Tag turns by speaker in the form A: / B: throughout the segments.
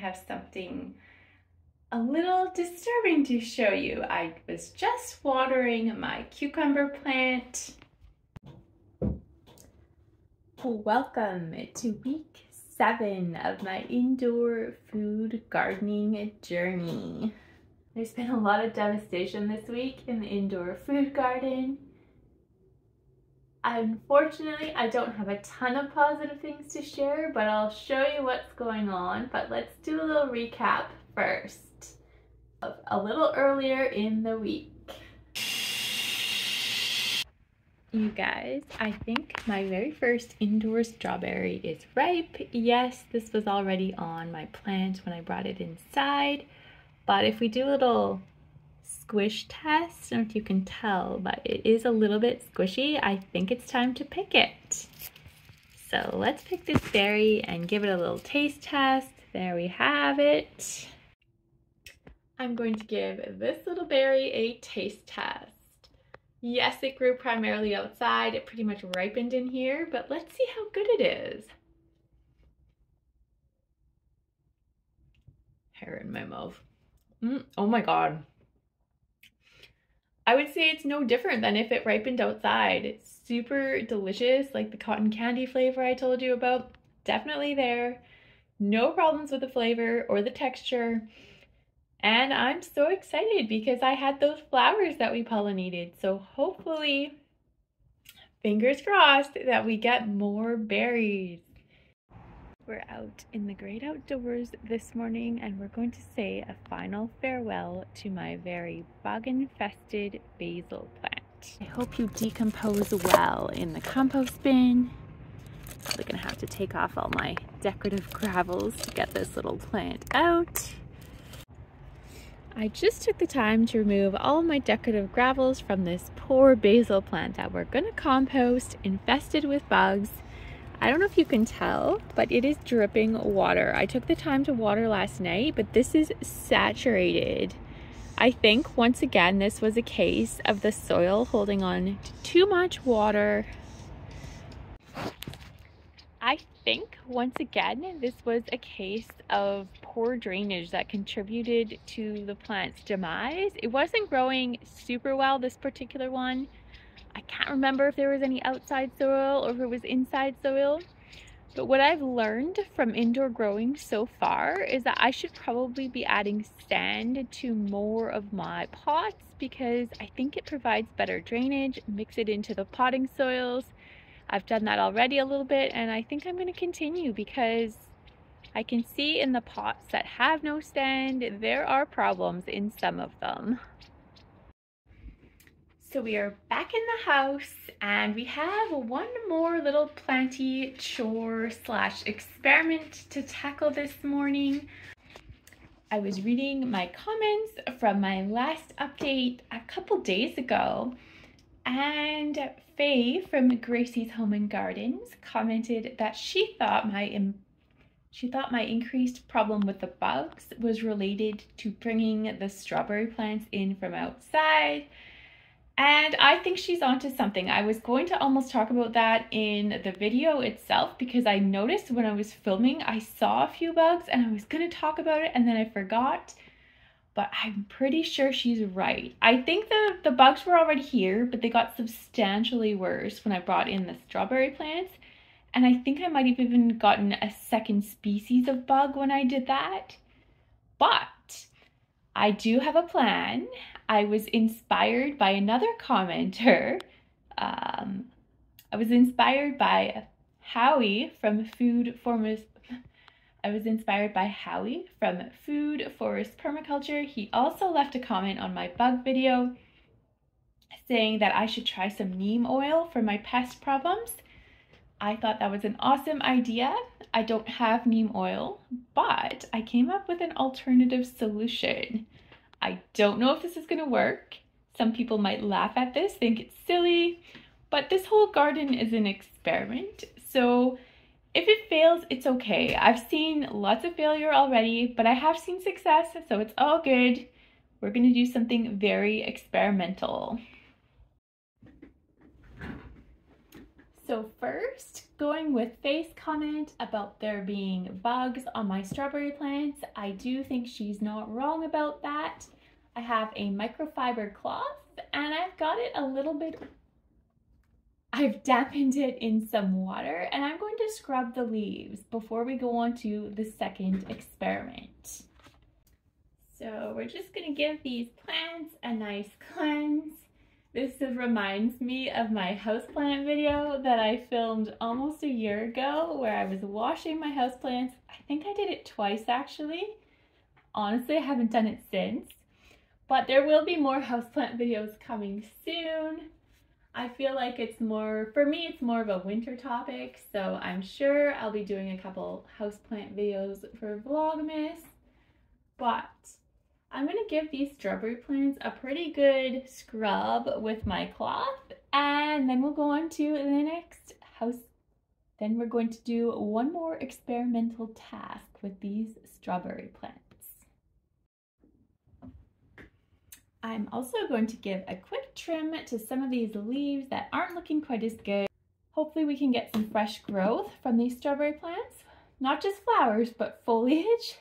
A: have something a little disturbing to show you. I was just watering my cucumber plant. Welcome to week 7 of my indoor food gardening journey. There's been a lot of devastation this week in the indoor food garden. Unfortunately, I don't have a ton of positive things to share, but I'll show you what's going on. But let's do a little recap first. A little earlier in the week. You guys, I think my very first indoor strawberry is ripe. Yes, this was already on my plant when I brought it inside, but if we do a little squish test, I don't know if you can tell, but it is a little bit squishy. I think it's time to pick it. So let's pick this berry and give it a little taste test. There we have it. I'm going to give this little berry a taste test. Yes, it grew primarily outside. It pretty much ripened in here, but let's see how good it is. Hair in my mouth. Oh my God. I would say it's no different than if it ripened outside. It's super delicious, like the cotton candy flavor I told you about. Definitely there. No problems with the flavor or the texture. And I'm so excited because I had those flowers that we pollinated. So hopefully, fingers crossed, that we get more berries. We're out in the great outdoors this morning and we're going to say a final farewell to my very bug-infested basil plant. I hope you decompose well in the compost bin. Probably gonna have to take off all my decorative gravels to get this little plant out. I just took the time to remove all of my decorative gravels from this poor basil plant that we're gonna compost, infested with bugs. I don't know if you can tell, but it is dripping water. I took the time to water last night, but this is saturated. I think once again, this was a case of the soil holding on to too much water. I think once again, this was a case of poor drainage that contributed to the plant's demise. It wasn't growing super well, this particular one. I can't remember if there was any outside soil or if it was inside soil. But what I've learned from indoor growing so far is that I should probably be adding sand to more of my pots because I think it provides better drainage, mix it into the potting soils. I've done that already a little bit and I think I'm going to continue because I can see in the pots that have no stand, there are problems in some of them. So we are back in the house and we have one more little planty chore / experiment to tackle this morning. I was reading my comments from my last update a couple days ago, and Faye from Gracie's Home and Gardens commented that she thought my increased problem with the bugs was related to bringing the strawberry plants in from outside. And I think she's onto something. I was going to almost talk about that in the video itself because I noticed when I was filming, I saw a few bugs and I was going to talk about it and then I forgot. But I'm pretty sure she's right. I think the bugs were already here, but they got substantially worse when I brought in the strawberry plants. And I think I might have even gotten a second species of bug when I did that. But I do have a plan. I was inspired by another commenter. I was inspired by Howie from Food Forest Permaculture. He also left a comment on my bug video saying that I should try some neem oil for my pest problems. I thought that was an awesome idea. I don't have neem oil, but I came up with an alternative solution. I don't know if this is going to work. Some people might laugh at this, think it's silly, but this whole garden is an experiment. So if it fails, it's okay. I've seen lots of failure already, but I have seen success, so it's all good. We're going to do something very experimental. So first, going with Faith's comment about there being bugs on my strawberry plants, I do think she's not wrong about that. I have a microfiber cloth and I've got it a little bit, I've dampened it in some water, and I'm going to scrub the leaves before we go on to the second experiment. So we're just gonna give these plants a nice cleanse. This reminds me of my houseplant video that I filmed almost a year ago where I was washing my houseplants. I think I did it twice actually. Honestly, I haven't done it since, but there will be more houseplant videos coming soon. I feel like it's more, for me, it's more of a winter topic, so I'm sure I'll be doing a couple houseplant videos for Vlogmas, but I'm going to give these strawberry plants a pretty good scrub with my cloth, and then we'll go on to the next house. Then we're going to do one more experimental task with these strawberry plants. I'm also going to give a quick trim to some of these leaves that aren't looking quite as good. Hopefully we can get some fresh growth from these strawberry plants, not just flowers, but foliage.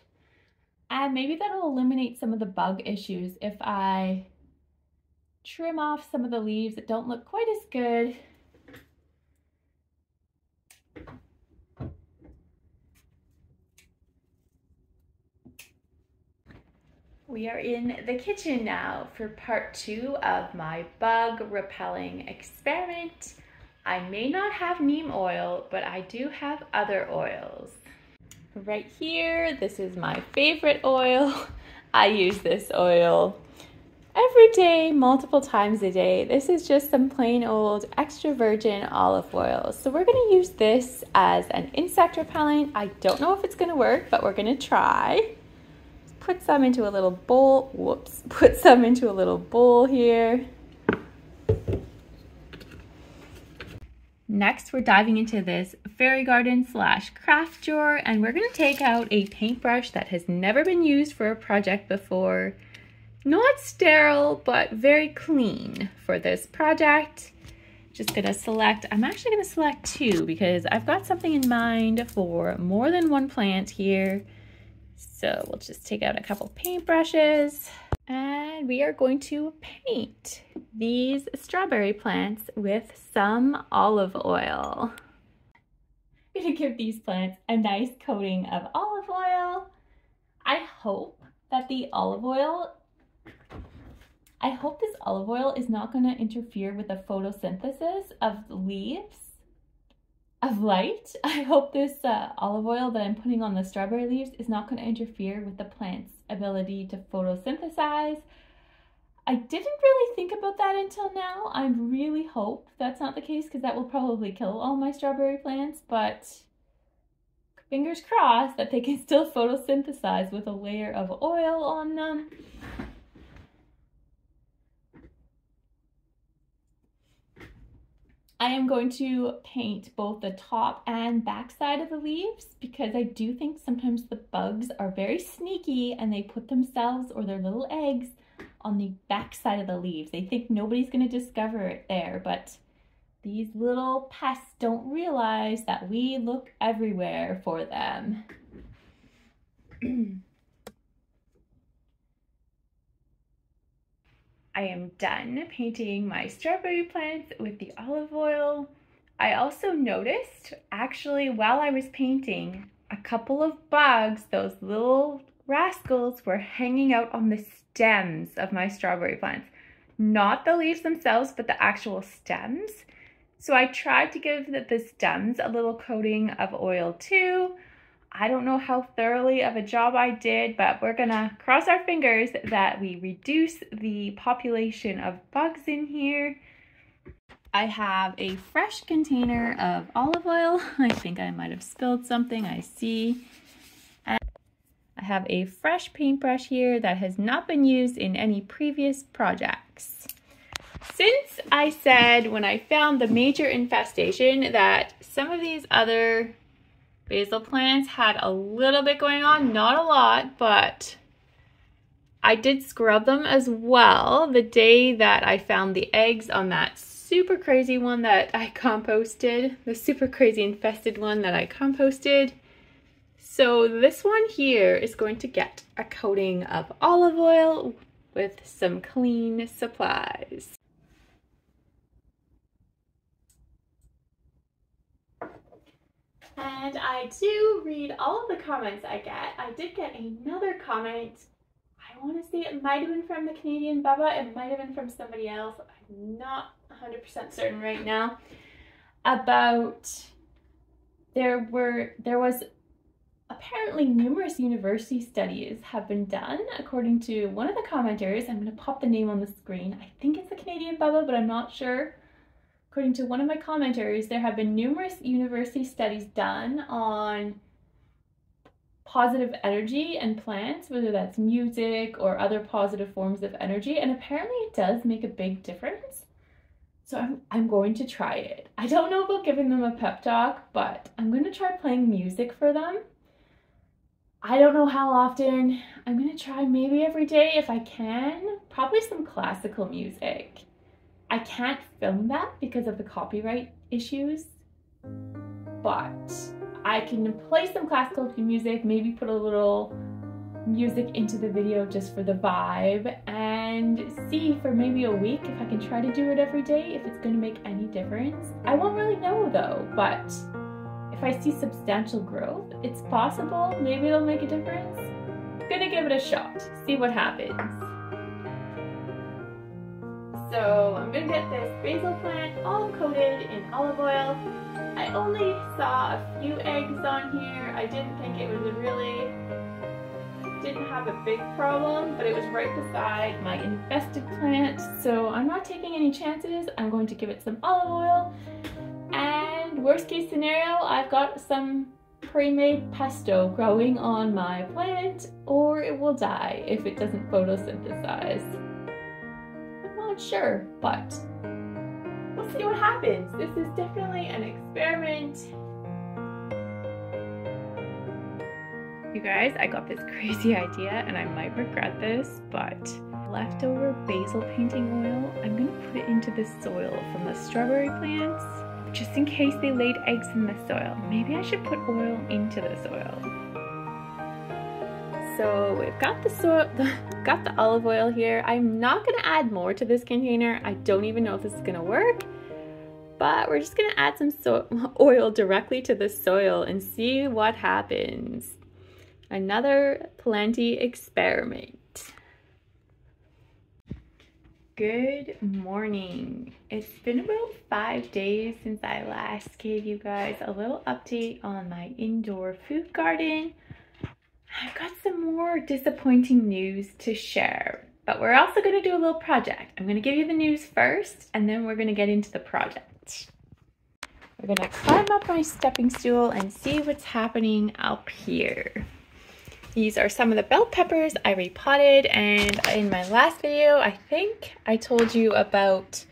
A: And maybe that'll eliminate some of the bug issues if I trim off some of the leaves that don't look quite as good. We are in the kitchen now for part 2 of my bug repelling experiment. I may not have neem oil, but I do have other oils. Right here, this is my favorite oil. I use this oil every day, multiple times a day. This is just some plain old extra virgin olive oil. So we're gonna use this as an insect repellent. I don't know if it's gonna work, but we're gonna try. Put some into a little bowl. Whoops. Put some into a little bowl here. Next, we're diving into this fairy garden / craft drawer, and we're going to take out a paintbrush that has never been used for a project before. Not sterile, but very clean for this project. Just going to select, I'm actually going to select 2 because I've got something in mind for more than one plant here. So we'll just take out a couple paintbrushes and we are going to paint these strawberry plants with some olive oil. I'm going to give these plants a nice coating of olive oil. I hope that this olive oil is not going to interfere with the photosynthesis of the leaves. Of light. I hope this olive oil that I'm putting on the strawberry leaves is not going to interfere with the plant's ability to photosynthesize. I didn't really think about that until now. I really hope that's not the case because that will probably kill all my strawberry plants, but fingers crossed that they can still photosynthesize with a layer of oil on them. I am going to paint both the top and back side of the leaves because I do think sometimes the bugs are very sneaky and they put themselves or their little eggs on the back side of the leaves. They think nobody's going to discover it there, but these little pests don't realize that we look everywhere for them. I am done painting my strawberry plants with the olive oil. I also noticed, actually, while I was painting, a couple of bugs, those little rascals, were hanging out on the stems of my strawberry plants. Not the leaves themselves, but the actual stems. So I tried to give the stems a little coating of oil too. I don't know how thoroughly of a job I did, but we're gonna cross our fingers that we reduce the population of bugs in here. I have a fresh container of olive oil. I think I might have spilled something, I see. And I have a fresh paintbrush here that has not been used in any previous projects. Since I said when I found the major infestation that some of these other basil plants had a little bit going on, not a lot, but I did scrub them as well the day that I found the eggs on that super crazy one that I composted, the super crazy infested one that I composted. So this one here is going to get a coating of olive oil with some clean supplies. And I do read all of the comments I get. I did get another comment. I want to say it might have been from the Canadian Bubba. It might have been from somebody else. I'm not 100% certain right now. About there was apparently numerous university studies have been done, according to one of the commenters. I'm going to pop the name on the screen. I think it's the Canadian Bubba, but I'm not sure. According to one of my commenters, there have been numerous university studies done on positive energy and plants, whether that's music or other positive forms of energy, and apparently it does make a big difference. So I'm going to try it. I don't know about giving them a pep talk, but I'm going to try playing music for them. I don't know how often. I'm going to try maybe every day if I can. Probably some classical music. I can't film that because of the copyright issues, but I can play some classical music, maybe put a little music into the video just for the vibe, and see for maybe a week if I can try to do it every day, if it's going to make any difference. I won't really know though, but if I see substantial growth, it's possible. Maybe it'll make a difference. I'm gonna give it a shot, see what happens. So I'm gonna get this basil plant all coated in olive oil. I only saw a few eggs on here. I didn't think it was didn't have a big problem, but it was right beside my infested plant. So I'm not taking any chances. I'm going to give it some olive oil. And worst case scenario, I've got some pre-made pesto growing on my plant, or it will die if it doesn't photosynthesize. Sure, but we'll see what happens. This is definitely an experiment. You guys, I got this crazy idea and I might regret this, but leftover basil painting oil, I'm gonna put it into the soil from the strawberry plants just in case they laid eggs in the soil. Maybe I should put oil into the soil. So we've got the olive oil here. I'm not gonna add more to this container. I don't even know if this is gonna work, but we're just gonna add some oil directly to the soil and see what happens. Another planty experiment. Good morning. It's been about 5 days since I last gave you guys a little update on my indoor food garden. I've got some more disappointing news to share, but we're also going to do a little project. I'm going to give you the news first, and then we're going to get into the project. We're going to climb up my stepping stool and see what's happening up here. These are some of the bell peppers I repotted, and in my last video, I think I told you about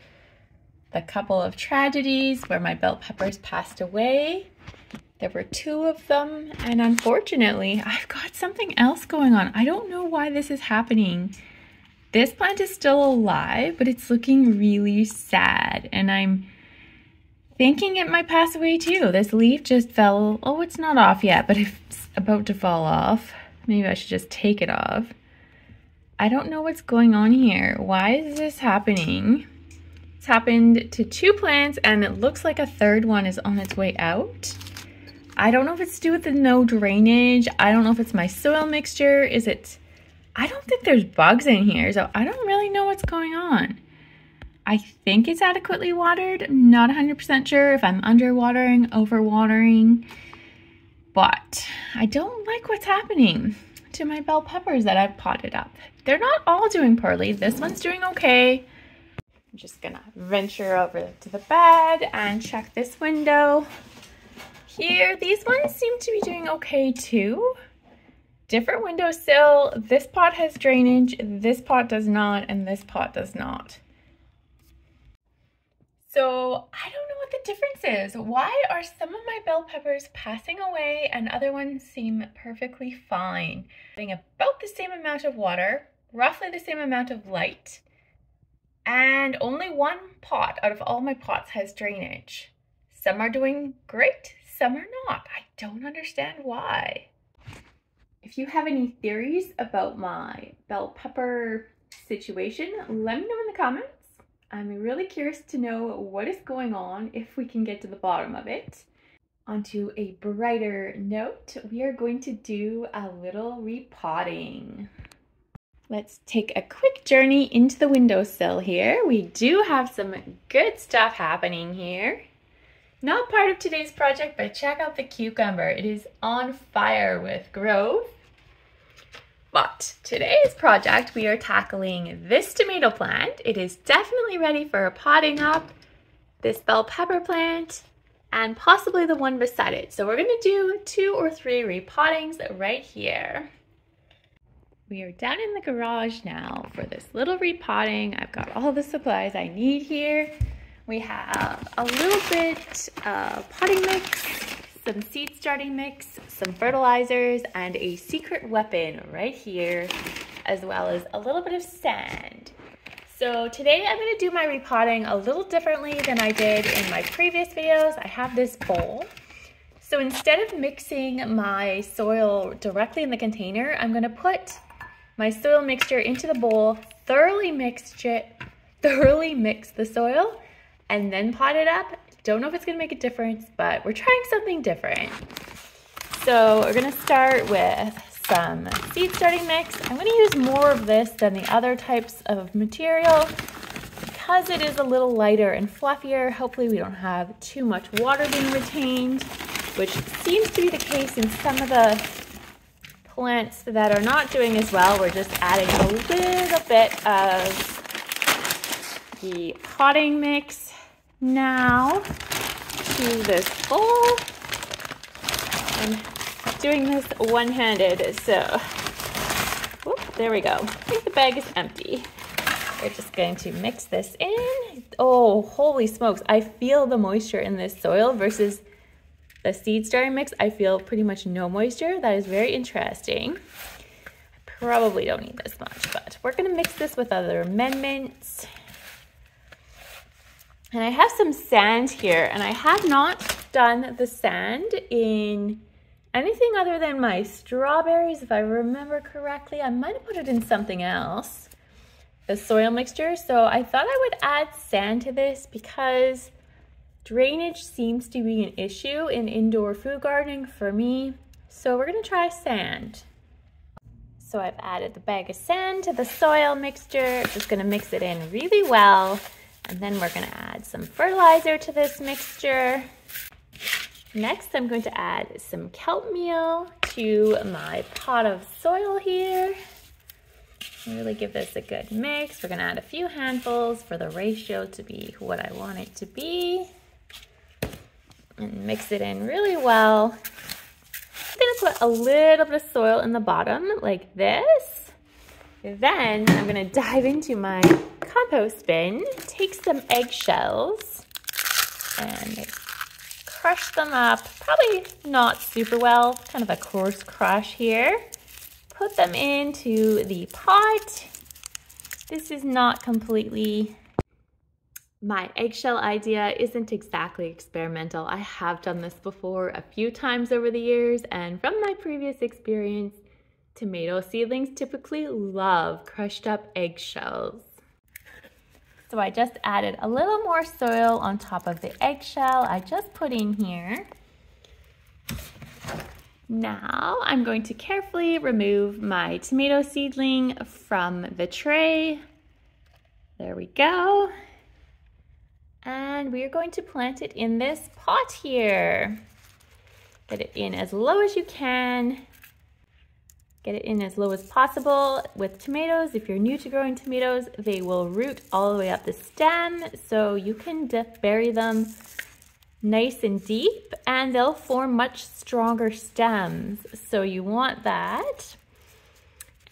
A: the couple of tragedies where my bell peppers passed away. There were 2 of them, and unfortunately, I've got something else going on. I don't know why this is happening. This plant is still alive, but it's looking really sad, and I'm thinking it might pass away too. This leaf just fell. Oh, it's not off yet, but it's about to fall off. Maybe I should just take it off. I don't know what's going on here. Why is this happening? It's happened to 2 plants, and it looks like a 3rd one is on its way out. I don't know if it's to do with the no drainage. I don't know if it's my soil mixture. I don't think there's bugs in here, so I don't really know what's going on. I think it's adequately watered. I'm not 100% sure if I'm underwatering, overwatering, but I don't like what's happening to my bell peppers that I've potted up. They're not all doing poorly. This one's doing okay. I'm just gonna venture over to the bed and check this window. Here, these ones seem to be doing okay too. Different windowsill. This pot has drainage, this pot does not, and this pot does not. So I don't know what the difference is. Why are some of my bell peppers passing away and other ones seem perfectly fine? Getting about the same amount of water, roughly the same amount of light, And only one pot out of all my pots has drainage. Some are doing great, some are not. I don't understand why. If you have any theories about my bell pepper situation, let me know in the comments. I'm really curious to know what is going on, if we can get to the bottom of it. Onto a brighter note, we are going to do a little repotting. Let's take a quick journey into the windowsill here. We do have some good stuff happening here. Not part of today's project, but check out the cucumber. It is on fire with growth. But today's project, we are tackling this tomato plant. It is definitely ready for a potting up. This bell pepper plant, and possibly the one beside it. So we're gonna do 2 or 3 repottings right here. We are down in the garage now for this little repotting. I've got all the supplies I need here. We have a little bit of potting mix, some seed starting mix, some fertilizers, and a secret weapon right here, as well as a little bit of sand. So today I'm going to do my repotting a little differently than I did in my previous videos. I have this bowl. So instead of mixing my soil directly in the container, I'm going to put my soil mixture into the bowl, thoroughly mix the soil, and then pot it up. Don't know if it's going to make a difference, but we're trying something different. So we're going to start with some seed starting mix. I'm going to use more of this than the other types of material because it is a little lighter and fluffier. Hopefully we don't have too much water being retained, which seems to be the case in some of the plants that are not doing as well. We're just adding a little bit of the potting mix now to this bowl. I'm doing this one-handed, so whoop, there we go. I think the bag is empty. We're just going to mix this in. Oh, holy smokes. I feel the moisture in this soil versus the seed starting mix. I feel pretty much no moisture. That is very interesting. I probably don't need this much, but we're going to mix this with other amendments. And I have some sand here, and I have not done the sand in anything other than my strawberries, if I remember correctly. I might have put it in something else, the soil mixture. So I thought I would add sand to this because drainage seems to be an issue in indoor food gardening for me. So we're gonna try sand. So I've added the bag of sand to the soil mixture. Just gonna mix it in really well. And then we're gonna add some fertilizer to this mixture. Next, I'm going to add some kelp meal to my pot of soil here. Really give this a good mix. We're gonna add a few handfuls for the ratio to be what I want it to be. And mix it in really well. I'm gonna put a little bit of soil in the bottom like this. Then I'm gonna dive into my compost bin, take some eggshells and crush them up, probably not super well, kind of a coarse crush here. Put them into the pot. This is not completely, my eggshell idea isn't exactly experimental. I have done this before a few times over the years, and from my previous experience, tomato seedlings typically love crushed up eggshells. So I just added a little more soil on top of the eggshell I just put in here. Now I'm going to carefully remove my tomato seedling from the tray. There we go. And we are going to plant it in this pot here. Get it in as low as you can. Get it in as low as possible. With tomatoes, if you're new to growing tomatoes, they will root all the way up the stem, so you can bury them nice and deep and they'll form much stronger stems. So you want that.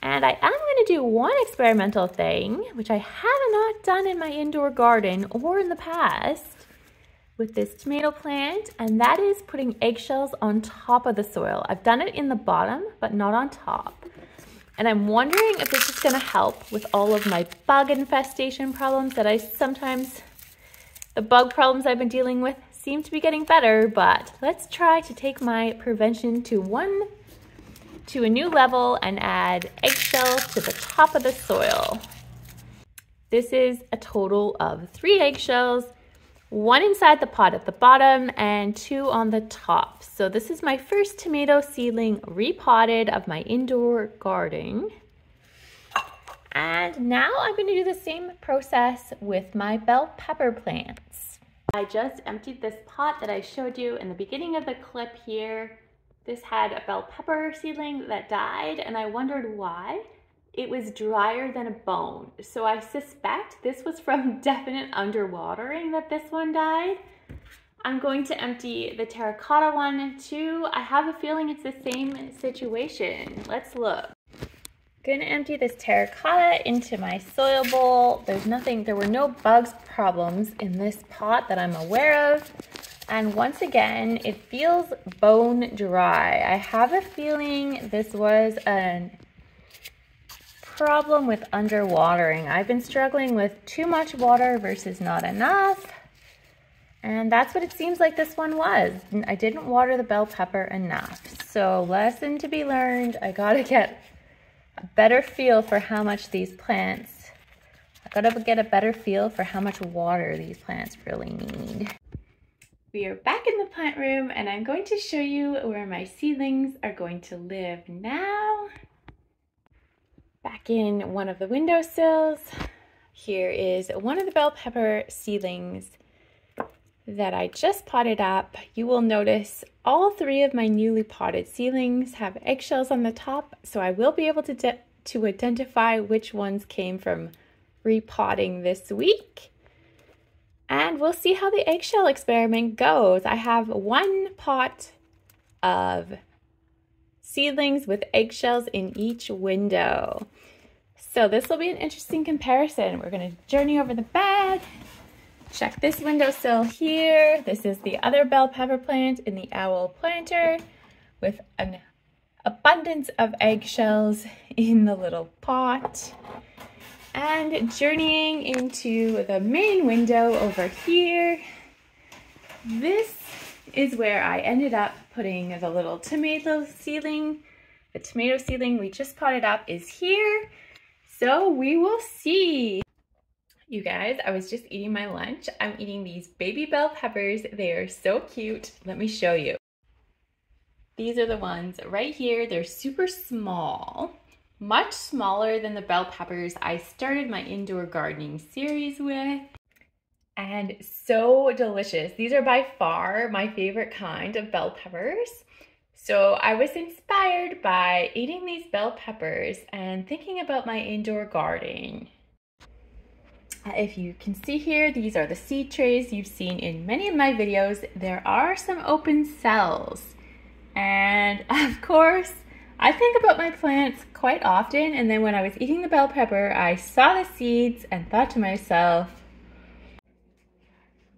A: And I am going to do one experimental thing, which I have not done in my indoor garden or in the past with this tomato plant, and that is putting eggshells on top of the soil. I've done it in the bottom, but not on top. And I'm wondering if this is gonna help with all of my bug infestation problems that the bug problems I've been dealing with seem to be getting better, but let's try to take my prevention to a new level and add eggshells to the top of the soil. This is a total of 3 eggshells, 1 inside the pot at the bottom and 2 on the top. So this is my first tomato seedling repotted of my indoor garden. And now I'm going to do the same process with my bell pepper plants. I just emptied this pot that I showed you in the beginning of the clip here. This had a bell pepper seedling that died, and I wondered why. It was drier than a bone. So I suspect this was from definite underwatering that this one died. I'm going to empty the terracotta one too. I have a feeling it's the same situation. Let's look. Gonna empty this terracotta into my soil bowl. There were no bugs problems in this pot that I'm aware of. And once again, it feels bone dry. I have a feeling this was a problem with underwatering. I've been struggling with too much water versus not enough. And that's what it seems like this one was. I didn't water the bell pepper enough. So lesson to be learned, I gotta get a better feel for how much these plants, water these plants really need. We are back in the plant room and I'm going to show you where my seedlings are going to live now. Back in one of the windowsills, here is one of the bell pepper seedlings that I just potted up. You will notice all 3 of my newly potted seedlings have eggshells on the top, so I will be able to identify which ones came from repotting this week. And we'll see how the eggshell experiment goes. I have 1 pot of seedlings with eggshells in each window. So this will be an interesting comparison. We're going to journey over the bed. Check this windowsill here. This is the other bell pepper plant in the owl planter with an abundance of eggshells in the little pot. And journeying into the main window over here. This is where I ended up putting the little tomato seedling. The tomato seedling we just potted up is here. So we will see. You guys, I was just eating my lunch. I'm eating these baby bell peppers. They are so cute. Let me show you. These are the ones right here. They're super small, much smaller than the bell peppers I started my indoor gardening series with. And so delicious. These are by far my favorite kind of bell peppers. So I was inspired by eating these bell peppers and thinking about my indoor gardening. If you can see here, these are the seed trays you've seen in many of my videos. There are some open cells. And of course, I think about my plants quite often. And then when I was eating the bell pepper, I saw the seeds and thought to myself,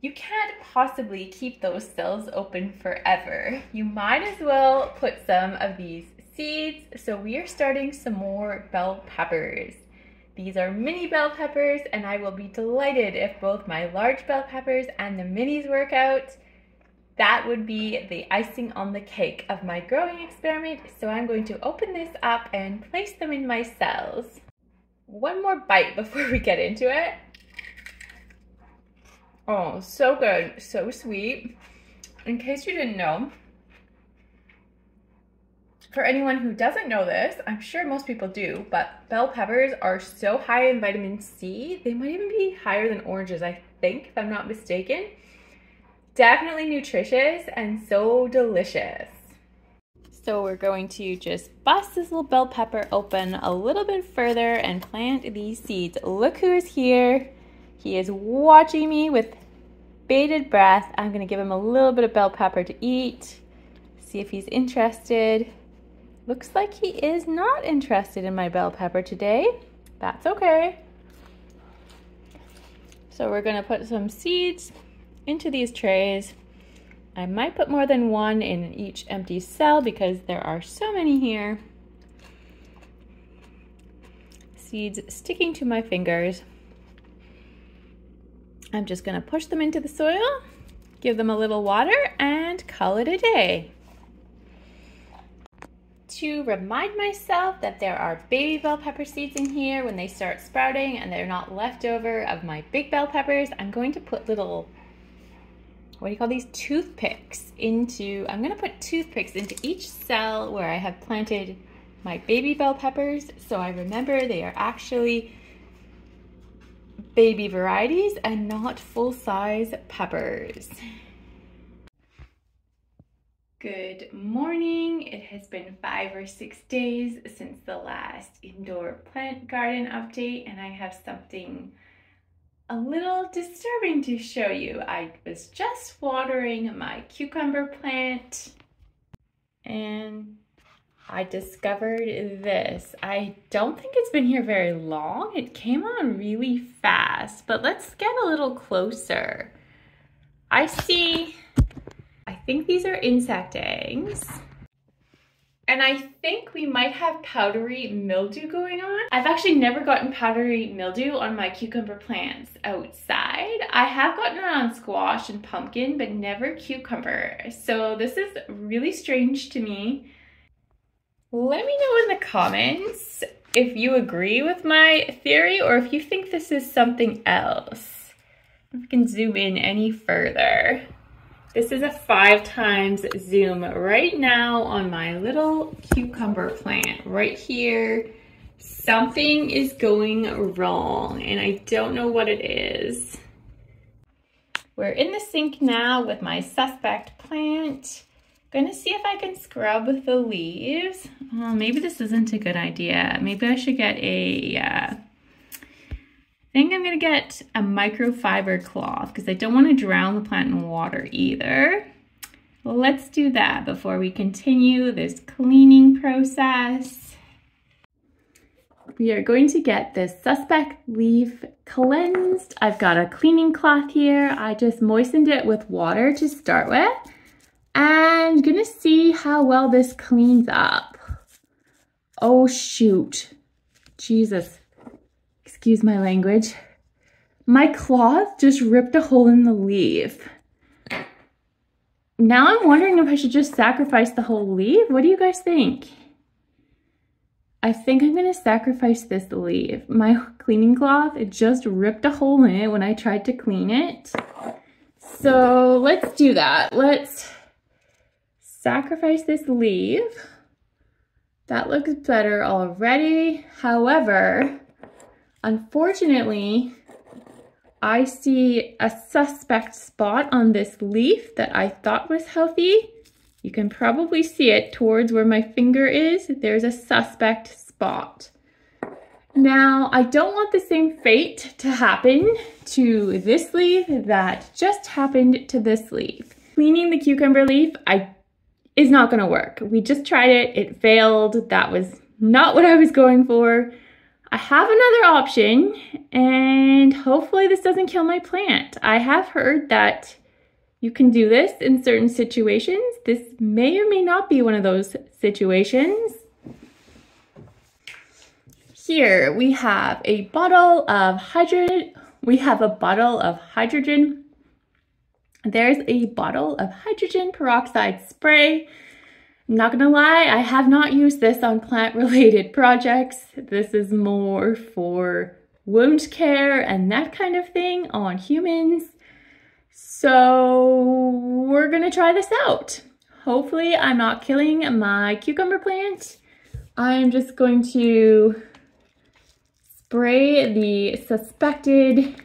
A: you can't possibly keep those cells open forever. You might as well put some of these seeds. So we are starting some more bell peppers. These are mini bell peppers, and I will be delighted if both my large bell peppers and the minis work out. That would be the icing on the cake of my growing experiment. So I'm going to open this up and place them in my cells. One more bite before we get into it. Oh, so good, so sweet. In case you didn't know, for anyone who doesn't know this, I'm sure most people do, but bell peppers are so high in vitamin C. They might even be higher than oranges, I think, if I'm not mistaken. Definitely nutritious and so delicious. So we're going to just bust this little bell pepper open a little bit further and plant these seeds. Look who's here. He is watching me with bated breath. I'm gonna give him a little bit of bell pepper to eat, see if he's interested. Looks like he is not interested in my bell pepper today. That's okay. So we're gonna put some seeds into these trays. I might put more than one in each empty cell because there are so many here. seeds sticking to my fingers. I'm just gonna push them into the soil, give them a little water, and call it a day. To remind myself that there are baby bell pepper seeds in here when they start sprouting and they're not leftover of my big bell peppers, I'm going to put little, what do you call these, toothpicks into, I'm gonna put toothpicks into each cell where I have planted my baby bell peppers, so I remember they are actually baby varieties and not full-size peppers. Good morning. It has been 5 or 6 days since the last indoor plant garden update, and I have something a little disturbing to show you. I was just watering my cucumber plant and I discovered this. I don't think it's been here very long. It came on really fast, but let's get a little closer. I think these are insect eggs. And I think we might have powdery mildew going on. I've actually never gotten powdery mildew on my cucumber plants outside. I have gotten it on squash and pumpkin, but never cucumber. So this is really strange to me. Let me know in the comments if you agree with my theory or if you think this is something else. If we can zoom in any further. This is a 5x zoom right now on my little cucumber plant right here. Something is going wrong and I don't know what it is. We're in the sink now with my suspect plant. Gonna see if I can scrub the leaves. Oh, maybe this isn't a good idea. Maybe I should get I think I'm gonna get a microfiber cloth because I don't want to drown the plant in water either. Well, let's do that before we continue this cleaning process. We are going to get this suspect leaf cleansed. I've got a cleaning cloth here. I just moistened it with water to start with. And gonna see how well this cleans up. Oh shoot, Jesus. Excuse my language. My cloth just ripped a hole in the leaf. Now I'm wondering if I should just sacrifice the whole leaf. What do you guys think? I think I'm gonna sacrifice this leaf. My cleaning cloth, it just ripped a hole in it when I tried to clean it. So let's do that. Let's sacrifice this leaf. That looks better already. However, unfortunately, I see a suspect spot on this leaf that I thought was healthy. You can probably see it towards where my finger is. There's a suspect spot. Now, I don't want the same fate to happen to this leaf that just happened to this leaf. Cleaning the cucumber leaf, is not gonna work. We just tried it, it failed. That was not what I was going for. I have another option and hopefully this doesn't kill my plant. I have heard that you can do this in certain situations. This may or may not be one of those situations. Here we have a bottle of hydrogen. There's a bottle of hydrogen peroxide spray. I'm not gonna lie, I have not used this on plant-related projects. This is more for wound care and that kind of thing on humans. So we're gonna try this out. Hopefully I'm not killing my cucumber plant. I'm just going to spray the suspected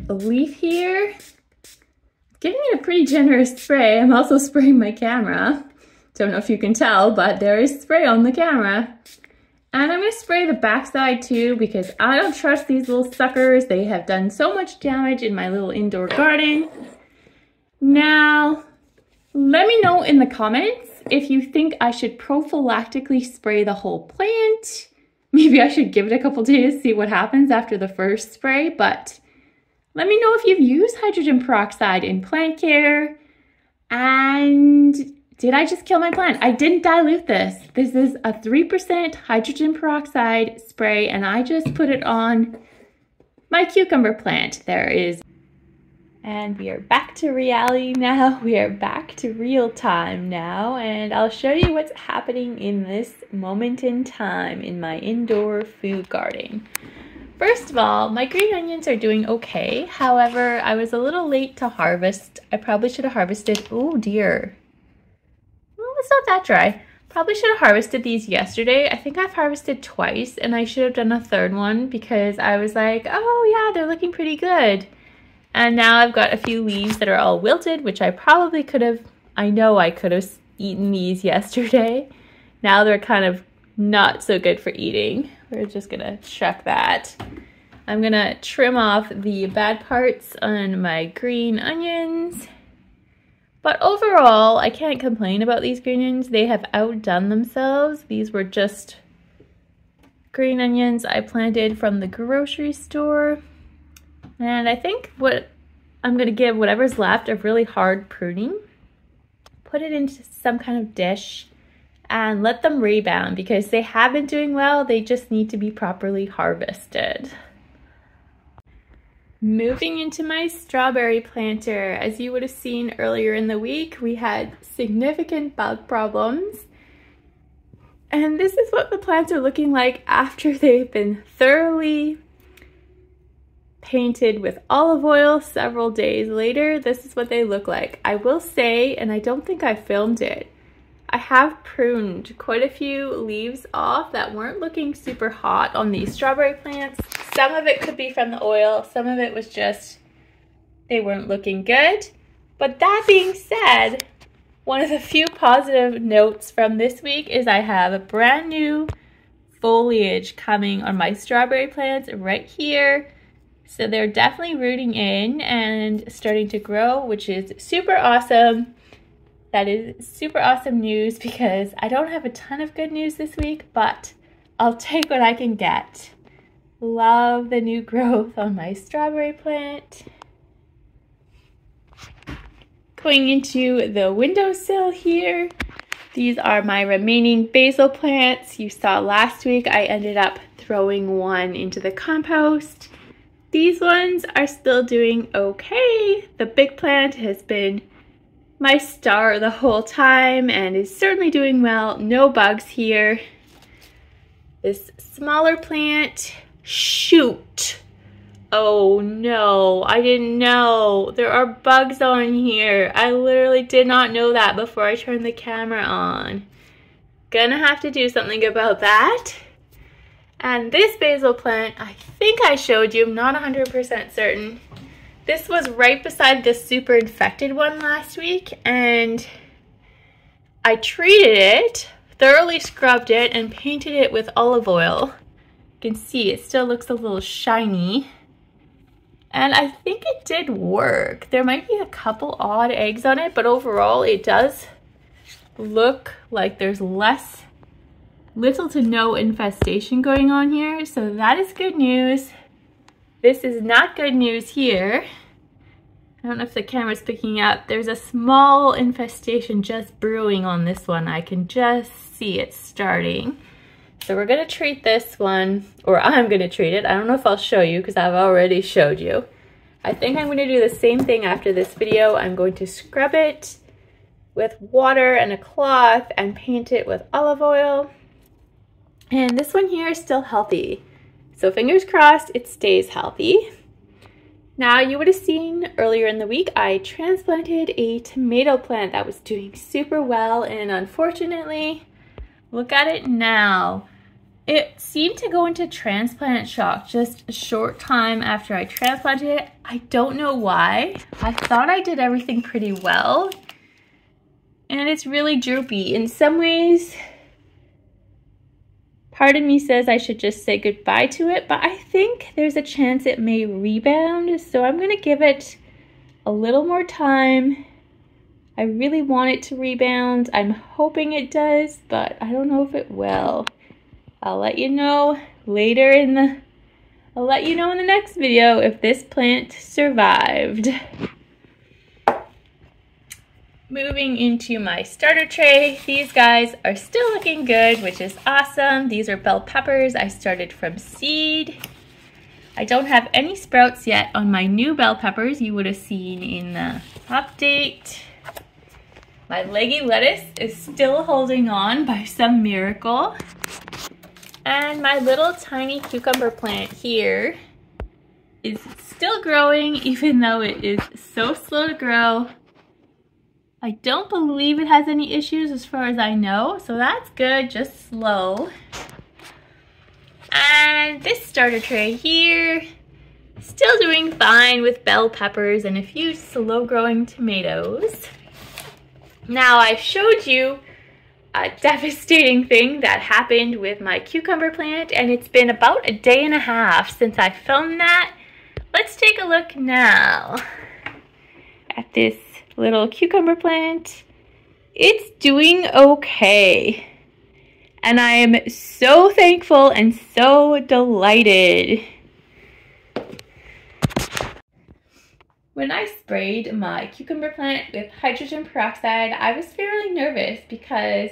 A: leaf here. Giving it a pretty generous spray. I'm also spraying my camera. Don't know if you can tell, but there is spray on the camera. And I'm gonna spray the backside too because I don't trust these little suckers. They have done so much damage in my little indoor garden. Now, let me know in the comments if you think I should prophylactically spray the whole plant. Maybe I should give it a couple days, see what happens after the first spray, but let me know if you've used hydrogen peroxide in plant care and Did I just kill my plant? I didn't dilute this. This is a 3% hydrogen peroxide spray, and I just put it on my cucumber plant. And we are back to reality now. We are back to real time now, and I'll show you what's happening in this moment in time in my indoor food garden. First of all, my green onions are doing okay. However, I was a little late to harvest. I probably should have harvested, oh dear. Well, it's not that dry. Probably should have harvested these yesterday. I think I've harvested twice, and I should have done a third one because I was like, oh yeah, they're looking pretty good. And now I've got a few leaves that are all wilted, which I probably could have, I know I could have eaten these yesterday. Now they're kind of not so good for eating. We're just gonna check that. I'm gonna trim off the bad parts on my green onions. But overall, I can't complain about these green onions. They have outdone themselves. These were just green onions I planted from the grocery store. And I think what I'm going to give whatever's left a really hard pruning, put it into some kind of dish, and let them rebound because they have been doing well. They just need to be properly harvested. Moving into my strawberry planter, as you would have seen earlier in the week, we had significant bug problems. And this is what the plants are looking like after they've been thoroughly painted with olive oil several days later. This is what they look like. I will say, and I don't think I filmed it, I have pruned quite a few leaves off that weren't looking super hot on these strawberry plants. Some of it could be from the oil, some of it was just they weren't looking good. But that being said, one of the few positive notes from this week is I have a brand new foliage coming on my strawberry plants right here. So they're definitely rooting in and starting to grow, which is super awesome. That is super awesome news because I don't have a ton of good news this week, but I'll take what I can get. Love the new growth on my strawberry plant. Going into the windowsill here, these are my remaining basil plants. You saw last week I ended up throwing one into the compost. These ones are still doing okay. The big plant has been my star the whole time and is certainly doing well. No bugs here. This smaller plant, shoot. Oh no, I didn't know. There are bugs on here. I literally did not know that before I turned the camera on. Gonna have to do something about that. And this basil plant, I think I showed you, I'm not 100% certain. This was right beside this super infected one last week, and I treated it, thoroughly scrubbed it, and painted it with olive oil. You can see it still looks a little shiny. And I think it did work. There might be a couple odd eggs on it, but overall it does look like there's little to no infestation going on here, so that is good news. This is not good news here. I don't know if the camera's picking up. There's a small infestation just brewing on this one. I can just see it starting. So we're gonna treat this one, or I'm gonna treat it. I don't know if I'll show you because I've already showed you. I think I'm gonna do the same thing after this video. I'm going to scrub it with water and a cloth and paint it with olive oil. And this one here is still healthy. So fingers crossed it stays healthy. Now you would have seen earlier in the week, I transplanted a tomato plant that was doing super well, and unfortunately, look at it now. It seemed to go into transplant shock just a short time after I transplanted it. I don't know why. I thought I did everything pretty well, and it's really droopy. In some ways, part of me says I should just say goodbye to it, but I think there's a chance it may rebound, so I'm gonna give it a little more time. I really want it to rebound. I'm hoping it does, but I don't know if it will. I'll let you know later in the next video if this plant survived. Moving into my starter tray, these guys are still looking good, which is awesome. These are bell peppers I started from seed. I don't have any sprouts yet on my new bell peppers you would have seen in the update. My leggy lettuce is still holding on by some miracle. And my little tiny cucumber plant here is still growing even though it is so slow to grow. I don't believe it has any issues as far as I know, so that's good, just slow. And this starter tray here, still doing fine with bell peppers and a few slow growing tomatoes. Now I've showed you a devastating thing that happened with my cucumber plant, and it's been about a day and a half since I filmed that. Let's take a look now at this little cucumber plant. It's doing okay. And I am so thankful and so delighted. When I sprayed my cucumber plant with hydrogen peroxide, I was fairly nervous because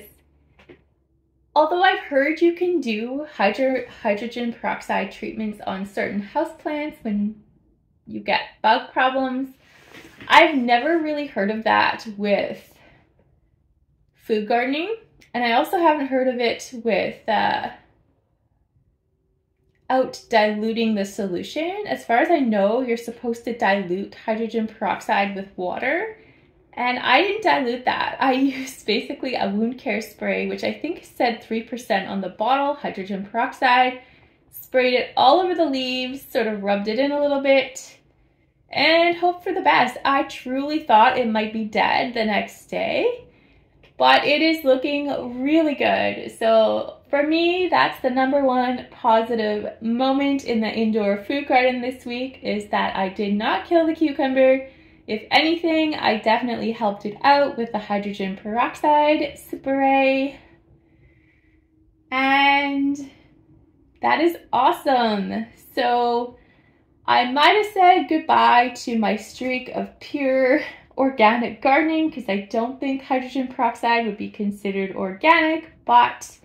A: although I've heard you can do hydrogen peroxide treatments on certain houseplants when you get bug problems, I've never really heard of that with food gardening, and I also haven't heard of it with out diluting the solution. As far as I know, you're supposed to dilute hydrogen peroxide with water, and I didn't dilute that. I used basically a wound care spray, which I think said 3% on the bottle, hydrogen peroxide, sprayed it all over the leaves, sort of rubbed it in a little bit, and hope for the best. I truly thought it might be dead the next day, but it is looking really good. So for me, that's the #1 positive moment in the indoor food garden this week, is that I did not kill the cucumber. If anything, I definitely helped it out with the hydrogen peroxide spray. And that is awesome. So I might have said goodbye to my streak of pure organic gardening because I don't think hydrogen peroxide would be considered organic, but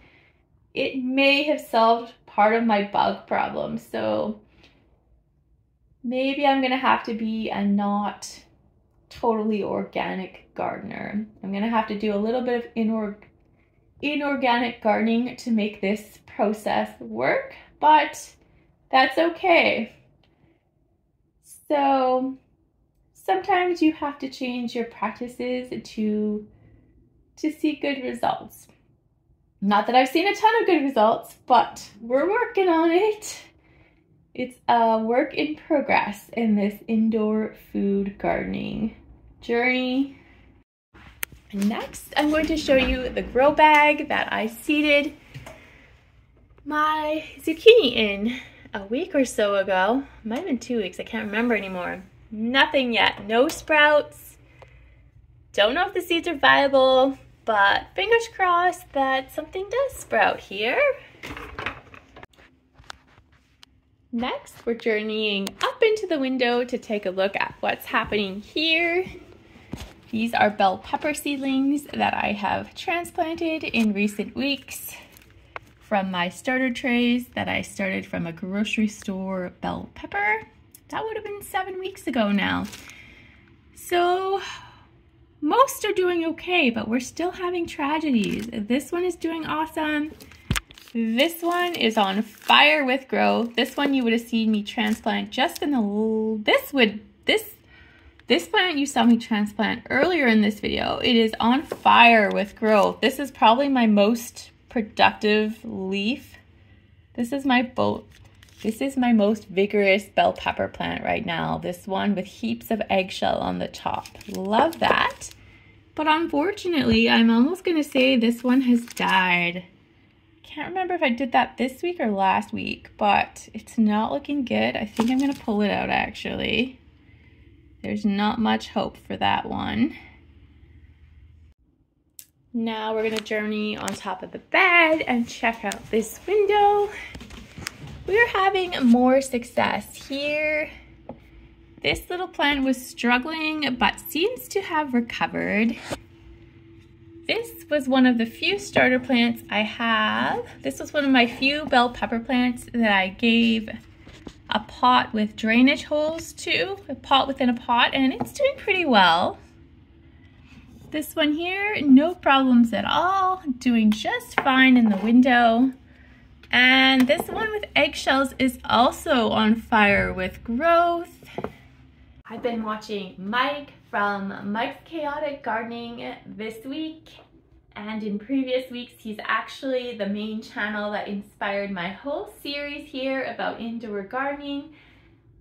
A: it may have solved part of my bug problem. So maybe I'm gonna have to be a not totally organic gardener. I'm gonna have to do a little bit of inorganic gardening to make this process work, but that's okay. So sometimes you have to change your practices to see good results. Not that I've seen a ton of good results, but we're working on it. It's a work in progress in this indoor food gardening journey. Next, I'm going to show you the grow bag that I seeded my zucchini in a week or so ago. Might have been 2 weeks, I can't remember anymore. Nothing yet, no sprouts. Don't know if the seeds are viable, but fingers crossed that something does sprout here. Next, we're journeying up into the window to take a look at what's happening here. These are bell pepper seedlings that I have transplanted in recent weeks from my starter trays that I started from a grocery store bell pepper. That would have been 7 weeks ago now. So most are doing okay, but we're still having tragedies. This one is doing awesome. This one is on fire with growth. This one you would have seen me transplant just in the, this plant you saw me transplant earlier in this video. It is on fire with growth. This is probably my most productive leaf. This is my most vigorous bell pepper plant right now. This one with heaps of eggshell on the top. Love that. But unfortunately, I'm almost gonna say this one has died. Can't remember if I did that this week or last week, but it's not looking good. I think I'm gonna pull it out actually. There's not much hope for that one. Now we're gonna journey on top of the bed and check out this window. We're having more success here. This little plant was struggling, but seems to have recovered. This was one of the few starter plants I have. This was one of my few bell pepper plants that I gave a pot with drainage holes to, a pot within a pot, and it's doing pretty well. This one here, no problems at all, doing just fine in the window. And this one with eggshells is also on fire with growth. I've been watching Mike from Mike's Chaotic Gardening this week, and in previous weeks he's actually the main channel that inspired my whole series here about indoor gardening.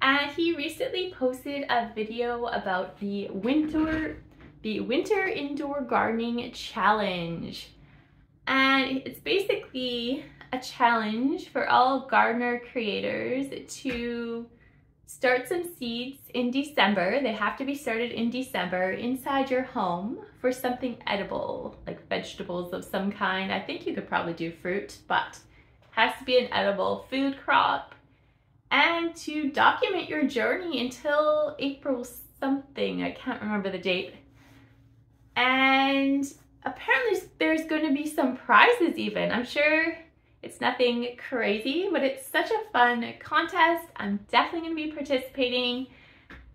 A: And he recently posted a video about the winter indoor gardening challenge, and it's basically a challenge for all gardener creators to start some seeds in December. They have to be started in December inside your home for something edible, like vegetables of some kind. I think you could probably do fruit, but it has to be an edible food crop. And to document your journey until April something, I can't remember the date. And apparently there's going to be some prizes even. I'm sure it's nothing crazy, but it's such a fun contest. I'm definitely going to be participating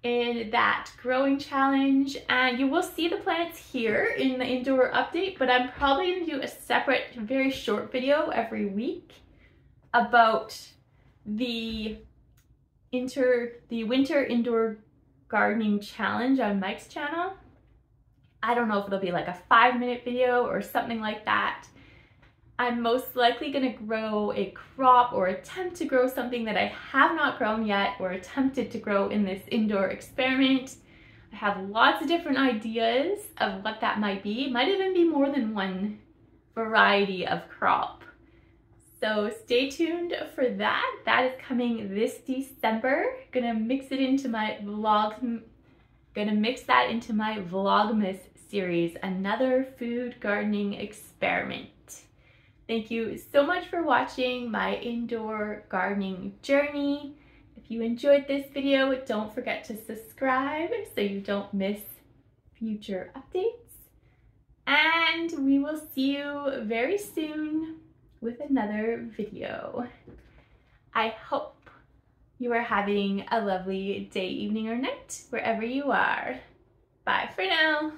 A: in that growing challenge. And you will see the plants here in the indoor update, but I'm probably going to do a separate, very short video every week about the winter indoor gardening challenge on Mike's channel. I don't know if it'll be like a 5-minute video or something like that. I'm most likely going to grow a crop or attempt to grow something that I have not grown yet or attempted to grow in this indoor experiment. I have lots of different ideas of what that might be. It might even be more than one variety of crop. So stay tuned for that. That is coming this December. Gonna mix it into my vlog. Gonna mix that into my Vlogmas series, another food gardening experiment. Thank you so much for watching my indoor gardening journey. If you enjoyed this video, don't forget to subscribe so you don't miss future updates. And we will see you very soon with another video. I hope you are having a lovely day, evening, or night, wherever you are. Bye for now.